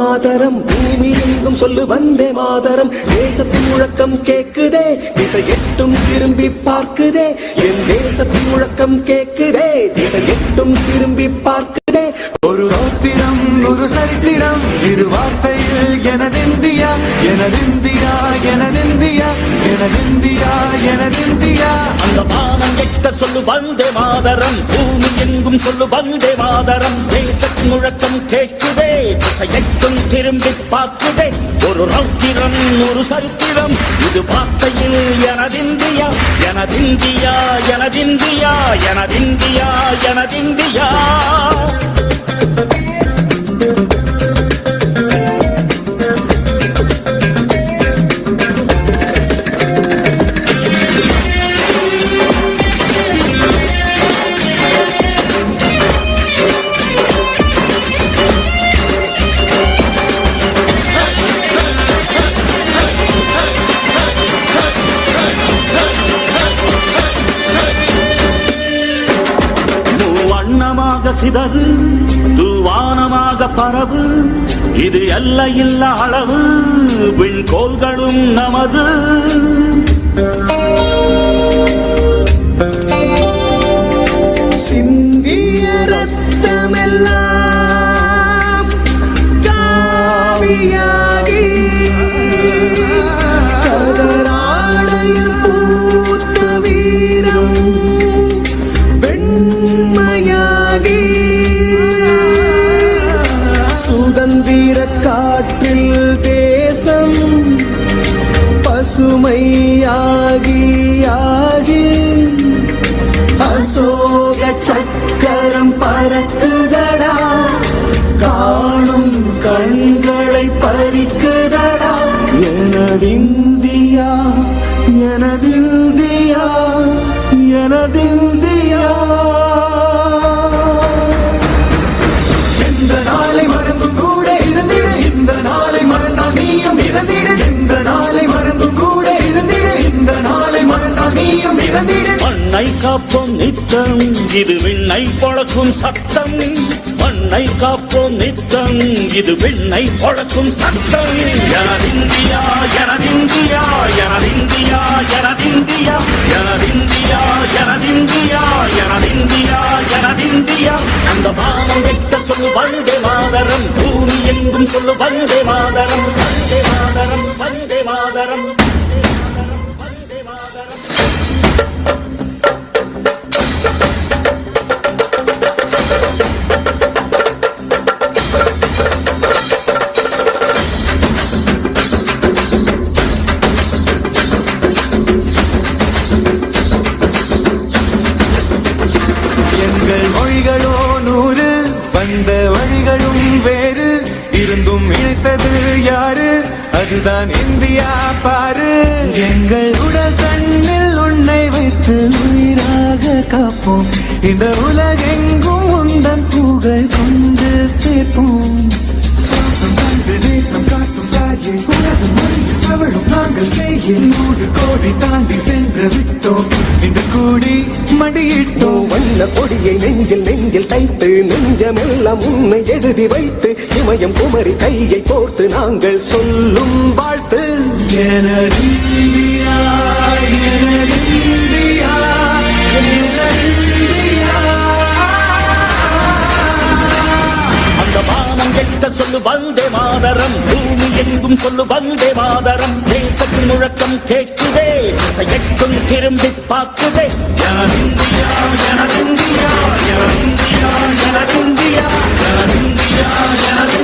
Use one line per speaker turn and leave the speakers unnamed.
மாதரம் பூமி எங்கும் சொல்லு வந்தே மாதரம் தேசத்தின் முழக்கம் கேக்குதே திசை எட்டும் திரும்பி பார்க்குதே என் தேசத்தின் முழக்கம் கேக்குதே திசை எட்டும் திரும்பி பார்க்குதே
ஒரு ராத்திரம் ஒரு சரித்திரம் இரு வார்த்தையில் எனதிந்தியா எனதிந்தியா எனதிந்தியா எனதிந்தியா எனதிந்தியா
அந்த வானம் எட்ட சொல்லு வந்தே மாதரம் பூமி எங்கும் சொல்லு வந்தே மாதரம் தேசத்தின் முழக்கம் கேட்குதே திசை எட்டும் திரும்பி பார்க்குதே ஒரு ராத்திரம் ஒரு சரித்திரம் இது வார்த்தையில் எனதிந்தியா எனதிந்தியா எனதிந்தியா எனதிந்தியா எனதிந்தியா சிதறு தூவானமாக பரவு இது எல்லையில்ல அளவு விண்கோள்களும் நமது
சிந்திய ரத்தமெல்லாம் காவியாகி கதராடையில் பூத்த வீரம் வெண்மையாகி சுதந்திர காற்றில் தேசம் பசுமையாகி ஆகி அசோக சக்கரம் பறக்குதடா காணும் கண்களை பறிக்குதடா எனதிந்தியா எனதிந்தியா எனதிந்தியா எந்த நாளை மறந்தும் கூட இருந்திட இந்த நாளை மறந்தால் நீயும் இறந்திட எந்த நாளை மறந்தும் கூட இருந்திட இந்த நாளை மறந்தால் நீயும் இறந்திட
மண்ணை காப்போம் நித்தம் இது விண்ணை பொழக்கும் சத்தம் மண்ணை காப்போம் நித்தம் இது விண்ணை பொழக்கும் சத்தம் எனதிந்தியா எனதிந்தியா எனதிந்தியா எனதிந்தியா எனதிந்தியா எனதிந்தியா எனதிந்தியா எனதிந்தியா அந்த வானம் எட்ட சொல்லு வந்தே மாதரம் பூமி எங்கும் சொல்லு வந்தே மாதரம் வந்தே மாதரம் வந்தே மாதரம் வந்தே மாதரம்
எங்கள் மொழிகளோ 100 வந்த வழிகளும் வேறு இருந்தும் இணைத்தது யாரு அதுதான் இந்தியா பாரு எங்கள் உடல் கண்ணில் உன்னை வைத்து உயிராக காப்போம் இந்த உலகெங்கும் உந்தன் புகழ் கொண்டு சேர்ப்போம் தேசம் காட்டும் தாயே உலகம் மொழியில் தவழும் நாங்கள் செய்ய 100 கோடி தாண்டி சென்று விட்டோம் இந்த கூடி மடியிட்டோம்
வண்ண கொடியை நெஞ்சில் நெஞ்சில் தைத்து நெஞ்சமெல்லாம் உன்னை எழுதி வைத்து இமயம் குமரி கையை கோர்த்து நாங்கள் சொல்லும் வாழ்த்து
எனதிந்தியா எனதிந்தியா எனதிந்தியா
அந்த வானம் எட்ட சொல்லு வந்தே மாதரம் பூமி எங்கும் சொல்லு வந்தே மாதரம் தேசத்தின் முழக்கம் கேட்குதே திசை எட்டும் திரும்பி பார்க்குதே எனதிந்தியா எனதிந்தியா எனதிந்தியா எனதிந்தியா எனதிந்தியா எனதிந்தியா